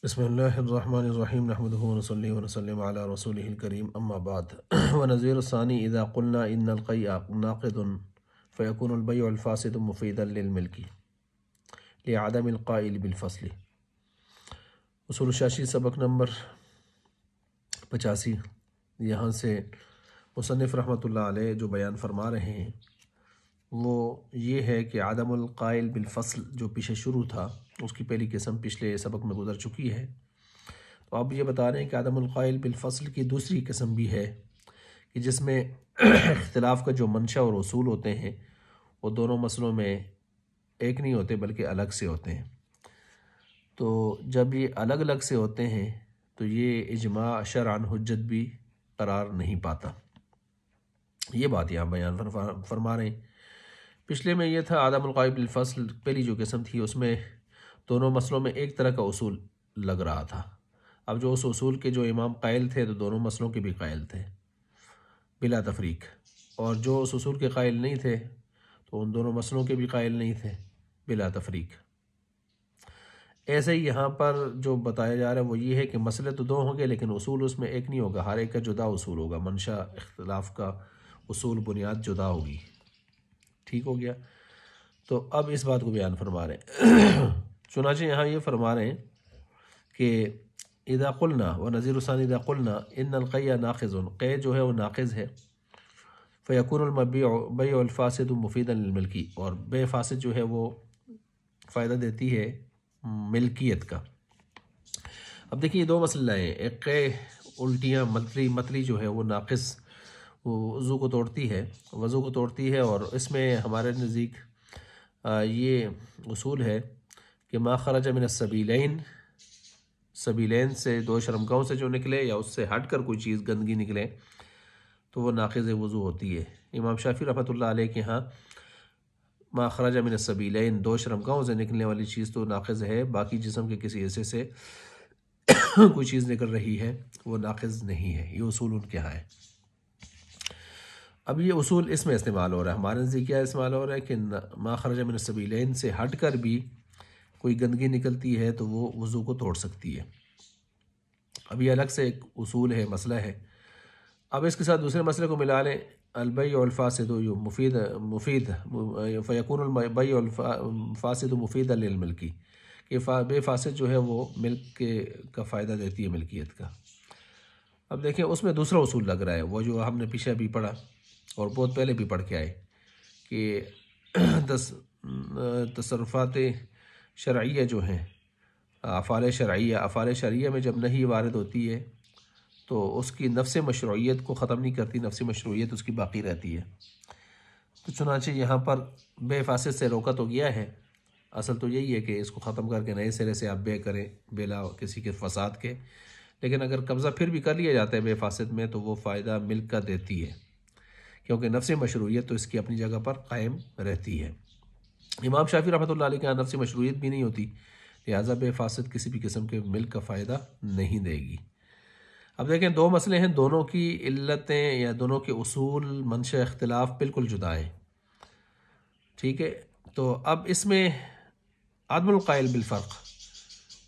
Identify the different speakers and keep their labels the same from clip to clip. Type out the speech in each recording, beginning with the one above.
Speaker 1: بسم اللہ الرحمن الرحیم نحمدہ ونصلی ونسلم علی رسولہ الکریم اما بعد ونظیر الثانی اذا قلنا ان القیع ناقض فیکون البیع الفاسد مفیدا للملک لعدم القائل بالفصل۔ اصول الشاشی سبق نمبر 85۔ یہاں سے مصنف رحمۃ اللہ علیہ جو بیان فرما رہے ہیں وہ یہ ہے کہ عدم القائل بالفصل جو پیچھے شروع تھا اس کی پہلی قسم پچھلے سبق میں گزر چکی ہے، تو آپ یہ بتا رہے ہیں کہ عدم القائل بالفصل کی دوسری قسم بھی ہے کہ جس میں اختلاف کا جو منشا اور اصول ہوتے ہیں وہ دونوں مسئلوں میں ایک نہیں ہوتے بلکہ الگ سے ہوتے ہیں۔ تو جب یہ الگ الگ سے ہوتے ہیں تو یہ اجماع شرعاً حجت بھی قرار نہیں پاتا، یہ بات یہاں بیان فرما رہے ہیں۔ پچھلے میں یہ تھا عدم القائل بالفصل پہلی جو قسم تھی اس میں دونوں مسئلوں میں ایک طرح کا اصول لگ رہا تھا۔ اب جو اس اصول کے جو امام قائل تھے تو دونوں مسئلوں کے بھی قائل تھے بلا تفریق، اور جو اس اصول کے قائل نہیں تھے تو ان دونوں مسئلوں کے بھی قائل نہیں تھے بلا تفریق۔ ایسے ہی یہاں پر جو بتایا جا رہا ہے وہ یہ ہے کہ مسئلے تو دو ہوں گے لیکن اصول اس میں ایک نہیں ہوگا، ہر ایک کا جدا اصول ہوگا، منشا اختلاف کا اصول بنیاد جدا ہوگی۔ ٹھیک ہو گیا؟ تو اب اس بات کو بیان فرما رہے ہیں۔ چنانچہ یہاں یہ فرما رہے ہیں کہ اذا قلنا ونظیر الثانی اذا قلنا ان القیع ناقض، قیع جو ہے وہ ناقض ہے، فیکون البیع الفاسد مفیدا للملکی، اور بے فاسد جو ہے وہ فائدہ دیتی ہے ملکیت کا۔ اب دیکھیے دو مسئلہ ہیں، ایک قیع الٹیاں متلی جو ہے وہ ناقص وہ وضو کو توڑتی ہے اور اس میں ہمارے نزدیک یہ اصول ہے کہ ما خرج من السبیلین سے دو شرمگاہوں سے جو نکلے یا اس سے ہٹ کر کوئی چیز گندگی نکلے تو وہ ناقض وضو ہوتی ہے۔ امام شافعی رحمۃ اللہ علیہ کے ہاں ما خرج من السبیلین دو شرمگاہوں سے نکلنے والی چیز تو ناقض ہے، باقی جسم کے کسی حصے سے کوئی چیز نکل رہی ہے وہ ناقض نہیں ہے، یہ اصول ان کے ہاں ہے۔ اب یہ اصول اس میں استعمال ہو رہا ہے، ہمارے نزدیک کیا استعمال ہو رہا ہے کہ ما خرج من السبیلین سے ہٹ کر بھی کوئی گندگی نکلتی ہے تو وہ وضو کو توڑ سکتی ہے۔ اب یہ الگ سے ایک اصول ہے، مسئلہ ہے۔ اب اس کے ساتھ دوسرے مسئلے کو ملا لیں، البیع الفاسد مفید فیکون البیع الفاسد مفیدا للملکی، کہ بے فاسد جو ہے وہ ملک کا فائدہ دیتی ہے ملکیت کا۔ اب دیکھیں اس میں دوسرا اصول لگ رہا ہے، وہ جو ہم نے پیچھے بھی پڑھا اور بہت پہلے بھی پڑھ کے آئے کہ تصرفات شرعیہ جو ہیں، افعال شرعیہ میں جب نہیں وارد ہوتی ہے تو اس کی نفس مشروعیت کو ختم نہیں کرتی، نفس مشروعیت اس کی باقی رہتی ہے۔ تو چنانچہ یہاں پر بے فاسد سے روکا تو گیا ہے، اصل تو یہی ہے کہ اس کو ختم کر کے نئے سرے سے آپ بے کریں بلا کسی کے فساد کے، لیکن اگر قبضہ پھر بھی کر لیا جاتا ہے بے فاسد میں تو وہ فائدہ ملک کا دیتی ہے، کیونکہ نفس مشروعیت تو اس کی اپنی جگہ پر قائم رہتی ہے۔ امام شافعی رحمۃ اللہ علیہ کے نفس مشروعیت بھی نہیں ہوتی، لہٰذا بے فاسد کسی بھی قسم کے ملک کا فائدہ نہیں دے گی۔ اب دیکھیں دو مسئلے ہیں، دونوں کی علتیں یا دونوں کے اصول منشا اختلاف بالکل جدا ہیں۔ ٹھیک ہے، تو اب اس میں عدم القائل بالفرق،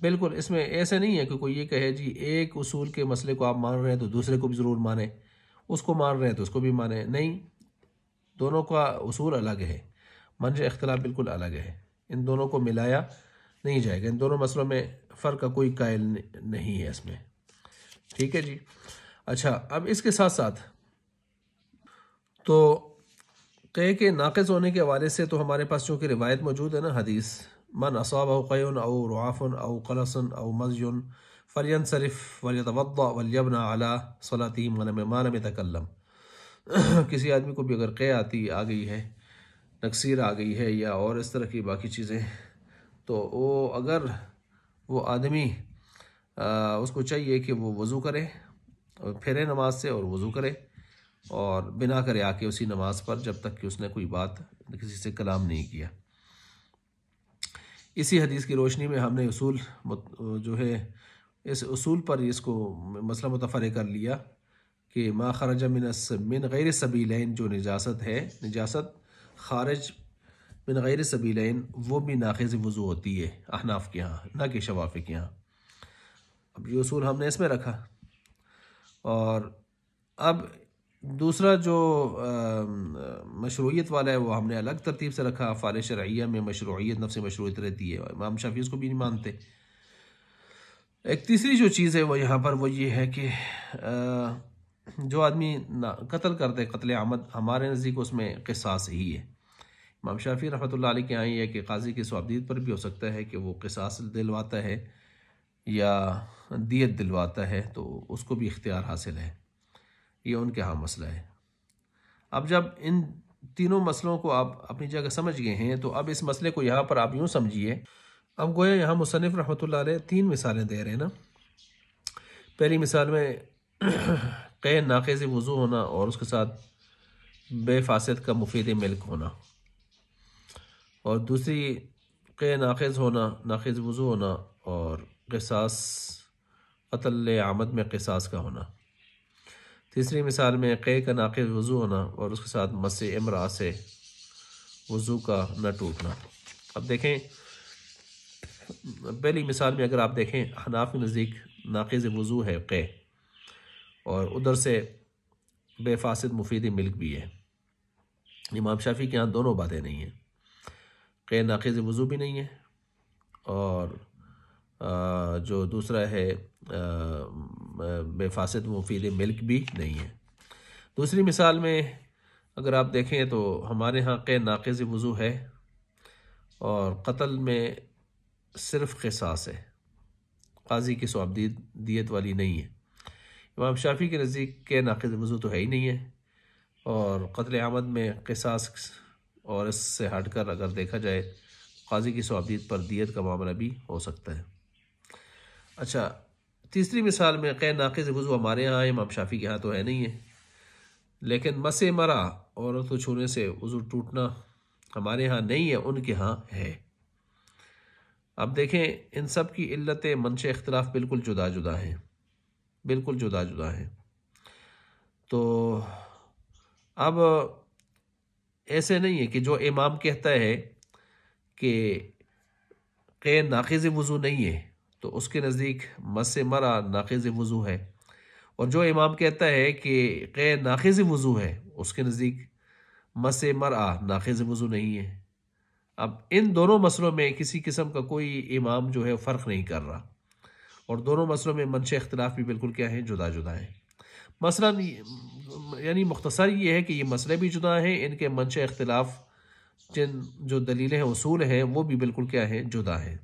Speaker 1: بالکل اس میں ایسے نہیں ہے کہ کوئی یہ کہے جی ایک اصول کے مسئلے کو آپ مان رہے ہیں تو دوسرے کو بھی ضرور مانیں، اس کو مان رہے ہیں تو اس کو بھی مانیں، نہیں، دونوں کا اصول الگ ہے، منشا اختلاف بالکل الگ ہے، ان دونوں کو ملایا نہیں جائے گا، ان دونوں مسئلوں میں فرق کا کوئی قائل نہیں ہے اس میں۔ ٹھیک ہے جی۔ اچھا، اب اس کے ساتھ ساتھ تو قیع کے ناقض ہونے کے حوالے سے تو ہمارے پاس چونکہ روایت موجود ہے نا، حدیث من اصابہ قیع او رعاف او قلص او مزج فلینصرف ولیتوضأ ولیبنى علی صلاتہ ما لم یتکلم۔ کسی آدمی کو بھی اگر قیع آ گئی ہے، نکسیر آ گئی ہے یا اور اس طرح کی باقی چیزیں، تو اگر وہ آدمی اس کو چاہیے کہ وہ وضو کرے اور پھرے نماز سے اور وضو کرے اور بنا کرے آ کے اسی نماز پر جب تک کہ اس نے کوئی بات کسی سے کلام نہیں کیا۔ اسی حدیث کی روشنی میں ہم نے اصول جو ہے اس اصول پر اس کو مسئلہ متفرع کر لیا کہ ما خرج من غیر سبیلین جو نجاست ہے، نجاست خارج من غیر سبیلین وہ بھی ناقض وضو ہوتی ہے احناف کے ہاں، نہ کہ شوافی کے ہاں۔ اب یہ اصول ہم نے اس میں رکھا، اور اب دوسرا جو مشروعیت والا ہے وہ ہم نے الگ ترتیب سے رکھا۔ افعال شرعیہ میں مشروعیت، نفس مشروعیت رہتی ہے، امام شافعی اس کو بھی نہیں مانتے۔ ایک تیسری جو چیز ہے وہ یہاں پر وہ یہ ہے کہ جو آدمی قتل کرتے، قتل عمد، ہمارے نزدیک اس میں قصاص ہی ہے۔ امام شافعی رحمۃ اللہ علیہ کے یہاں یہ ہے کہ قاضی کی ثوابدید پر بھی ہو سکتا ہے کہ وہ قصاص دلواتا ہے یا دیت دلواتا ہے، تو اس کو بھی اختیار حاصل ہے۔ یہ ان کے ہاں مسئلہ ہے۔ اب جب ان تینوں مسئلوں کو آپ اپنی جگہ سمجھ گئے ہیں تو اب اس مسئلے کو یہاں پر آپ یوں سمجھیے، اب گویا یہاں مصنف رحمۃ اللہ علیہ 3 مثالیں دے رہے ہیں نا۔ پہلی مثال میں قے ناقض وضو ہونا اور اس کے ساتھ بے فاسد کا مفید ملک ہونا، اور دوسری قے ناقض ہونا، ناقض وضو ہونا اور قصاص، قتل عمد میں قصاص کا ہونا۔ تیسری مثال میں قے کا ناقض وضو ہونا اور اس کے ساتھ مس امرأہ سے وضو کا نہ ٹوٹنا۔ اب دیکھیں پہلی مثال میں اگر آپ دیکھیں، حناف کے نزدیک ناقض وضو ہے قے، اور ادھر سے بے فاسد مفید ملک بھی ہے۔ امام شافعی کے ہاں دونوں باتیں نہیں ہیں، قے ناقض وضو بھی نہیں ہے اور جو دوسرا ہے بے فاسد مفید ملک بھی نہیں ہے۔ دوسری مثال میں اگر آپ دیکھیں تو ہمارے ہاں قے ناقض وضو ہے اور قتل میں صرف قصاص ہے، قاضی کی ثوابدید دیت والی نہیں ہے۔ امام شافعی کے نزدیک قے ناقض وضو تو ہے ہی نہیں ہے، اور قتل عمد میں قصاص، اور اس سے ہٹ کر اگر دیکھا جائے قاضی کی ثوابدید پر دیت کا معاملہ بھی ہو سکتا ہے۔ اچھا، تیسری مثال میں قے ناقض وضو ہمارے ہاں امام شافعی کے ہاں تو ہے نہیں ہے، لیکن مس مرا عورت کو چھونے سے وضو ٹوٹنا ہمارے ہاں نہیں ہے، ان کے ہاں ہے۔ اب دیکھیں ان سب کی علت منشأ اختلاف بالکل جدا جدا ہیں، بالکل جدا جدا ہیں۔ تو اب ایسے نہیں ہے کہ جو امام کہتا ہے کہ قے ناقض وضو نہیں ہے تو اس کے نزدیک مس مرا ناقض وضو ہے، اور جو امام کہتا ہے کہ قے ناقض وضو ہے اس کے نزدیک مس مرا ناقض وضو نہیں ہے۔ اب ان دونوں مسئلوں میں کسی قسم کا کوئی امام جو ہے فرق نہیں کر رہا، اور دونوں مسئلوں میں منشأ اختلاف بھی بالکل کیا ہے، جدا جدا ہیں۔ مثلا یعنی مختصر یہ ہے کہ یہ مسئلے بھی جدا ہیں، ان کے منشأ اختلاف جو دلیلیں ہیں، اصول ہیں، وہ بھی بالکل کیا ہیں، جدا ہیں۔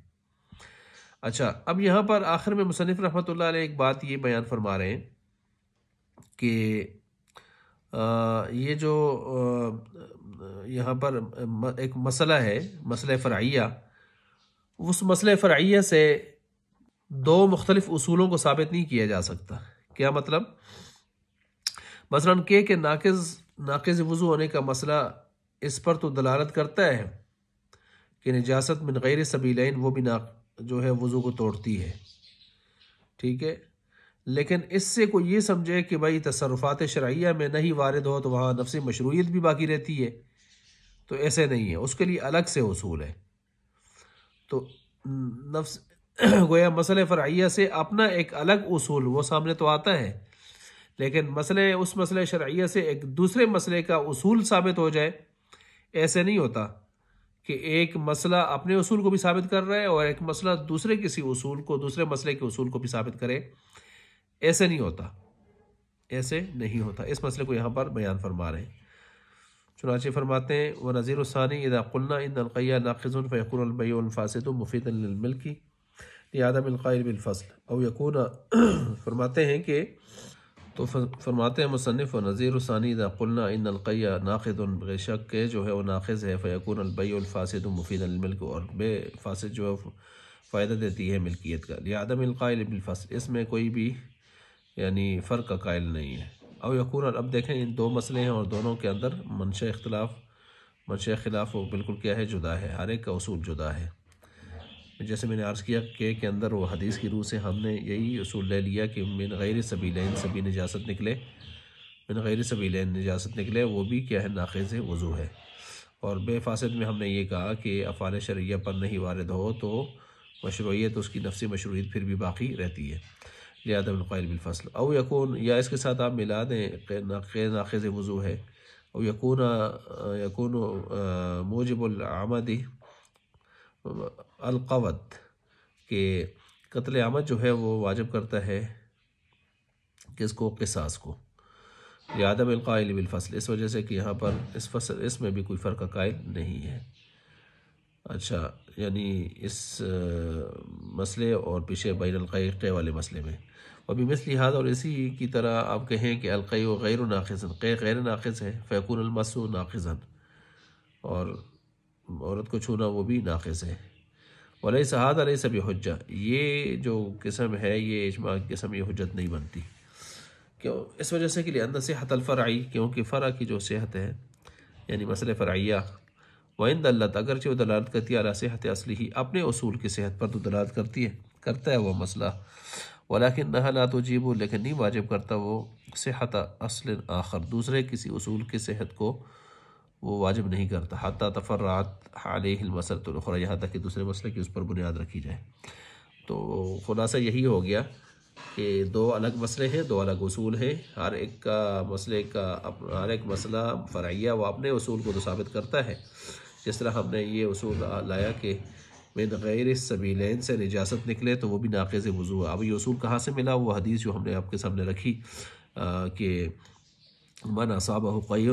Speaker 1: اچھا، اب یہاں پر آخر میں مصنف رحمۃ اللہ علیہ ایک بات یہ بیان فرما رہے ہیں کہ یہ جو یہاں پر ایک مسئلہ ہے، مسئلہ فرعیہ، اس مسئلہ فرعیہ سے 2 مختلف اصولوں کو ثابت نہیں کیا جا سکتا۔ کیا مطلب؟ مثلاً کہ ناقض وضو ہونے کا مسئلہ اس پر تو دلالت کرتا ہے کہ نجاست من غیر سبیلین وہ بھی جو ہے وضو کو توڑتی ہے، ٹھیک ہے، لیکن اس سے کوئی یہ سمجھے کہ بھائی تصرفات شرعیہ میں نہیں وارد ہو تو وہاں نفس مشروعیت بھی باقی رہتی ہے، تو ایسے نہیں ہے، اس کے لیے الگ سے اصول ہے۔ تو نفس گویا مسئلہ فرعیہ سے اپنا ایک الگ اصول وہ سامنے تو آتا ہے، لیکن اس مسئلہ شرعیہ سے ایک دوسرے مسئلے کا اصول ثابت ہو جائے، ایسے نہیں ہوتا کہ ایک مسئلہ اپنے اصول کو بھی ثابت کر رہا ہے اور ایک مسئلہ دوسرے مسئلے کے اصول کو بھی ثابت کرے، ایسے نہیں ہوتا، ایسے نہیں ہوتا۔ اس مسئلے کو یہاں پر بیان فرما رہے ہیں۔ چنانچہ فرماتے ہیں وَنَظِيرُ الثَّانِي إِذَا قُلْنَا إِنَّ الْقَيَّ نَاقِضٌ فَيَكُونُ الْبَيْعُ الْفَاسِدُ مُفِيدًا لِلْمِلْكِ لِعَدَمِ الْقَائِلِ بِالْفَصْلِ أَوْ يَكُونَ فرماتے ہیں کہ تو فرماتے ہیں مصنف وَنَظِيرُ الثَّانِي إِذَا قُلْنَا إِنَّ الْقَيَّ نَاقِضٌ بے شک کہ جو ہے وہ ناقض ہے فَيَكُونُ الْبَيْعُ الْفَاسِدُ مُفِيدًا لِلْمِلْكِ اور بے فاسد جو ہے فائدہ دیتی ہے ملکیت کا، لِعَدَمِ الْقَائِلِ بِالْفَصْلِ اس میں کوئی بھی یعنی فرق کا قائل نہیں ہے۔ او یکون، اب دیکھیں ان 2 مسئلے ہیں اور دونوں کے اندر منشأ خلاف وہ بالکل کیا ہے، جدا ہے، ہر ایک کا اصول جدا ہے۔ جیسے میں نے عرض کیا کہ کے اندر وہ حدیث کی روح سے ہم نے یہی اصول لے لیا کہ من غیر سبیلین سبھی نجاست نکلے، من غیر سبیلین نجاست نکلے وہ بھی کیا ہے، ناقض وضو ہے، اور بے فاسد میں ہم نے یہ کہا کہ افعال شرعیہ پر نہیں وارد ہو تو مشروعیت اس کی نفسی مشروعیت پھر بھی باقی رہتی ہے لعدم القائل بالفصل. او یکون، یا اس کے ساتھ آپ ملا دیں غیر ناقض وضو ہے. او یکون موجب العمد القود، کہ قتل عمد جو ہے وہ واجب کرتا ہے کس کو؟ قصاص کو. لعدم القائل بالفصل، اس وجہ سے کہ یہاں پر اس میں بھی کوئی فرق قائل نہیں ہے. اچھا، یعنی اس مسئلے اور پیچھے بین القیع قے والے مسئلے میں. وبمثل هذا، اور اسی کی طرح آپ کہیں کہ القیع غیر ناقض، قے غیر ناقض ہے، فیکون المس ناقضا، اور عورت کو چھونا وہ بھی ناقض ہے. ولیس هذا لیس بحجہ، یہ جو قسم ہے یہ اجماع کی قسم یہ حجت نہیں بنتی. کیوں؟ اس وجہ سے کہ لأن صحت الفرعی، کیونکہ فرع کی جو صحت ہے یعنی مسئلہ فرعیہ، وَإِن دلت، اگرچہ وہ دلالت کرتی ہے علی صحت اصلی ہی، اپنے اصول کی صحت پر تو دلالت کرتا ہے وہ مسئلہ، ولیکنھا لا تجیب، لیکن نہیں واجب کرتا وہ صحت اصل آخر، دوسرے کسی اصول کی صحت کو وہ واجب نہیں کرتا، حتی تفرعت علیہ المسألۃ الاخری، یہاں تک کہ دوسرے مسئلے کی اس پر بنیاد رکھی جائے. تو خلاصہ یہی ہو گیا کہ دو الگ مسئلے ہیں، دو الگ اصول ہیں، ہر ایک مسئلہ فرعیہ وہ اپنے اصول کو تو ثابت کرتا ہے. جس طرح ہم نے یہ اصول لایا کہ من غیر السبیلین سے نجاست نکلے تو وہ بھی ناقض وضو ہے. اب یہ اصول کہاں سے ملا؟ وہ حدیث جو ہم نے آپ کے سامنے رکھی کہ من اصابہ قیء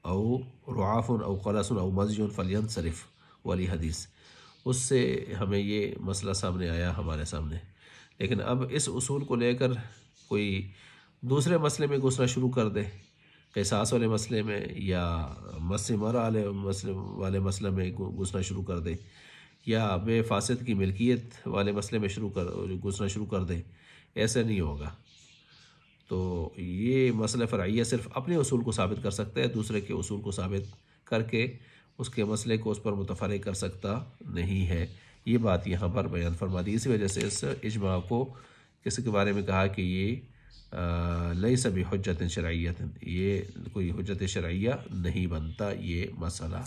Speaker 1: او رعاف او قلس او مزی فلینصرف والی حدیث، اس سے ہمیں یہ مسئلہ سامنے آیا ہمارے سامنے. لیکن اب اس اصول کو لے کر کوئی دوسرے مسئلے میں گھسنا شروع کر دے، قصاص والے مسئلے میں یا مس مرء والے مسئلے میں گھسنا شروع کر دے، یا بے فاسد کی ملکیت والے مسئلے میں گھسنا شروع کر دے، ایسا نہیں ہوگا. تو یہ مسئلہ فرعیہ صرف اپنے اصول کو ثابت کر سکتا ہے، دوسرے کے اصول کو ثابت کر کے اس کے مسئلے کو اس پر متفرع کر سکتا نہیں ہے. یہ بات یہاں پر بیان فرما دی. اسی وجہ سے اس اجماع کو کسی کے بارے میں کہا کہ یہ لیس بحجت شرعیت، یہ کوئی حجت شرعیہ نہیں بنتا یہ مسئلہ.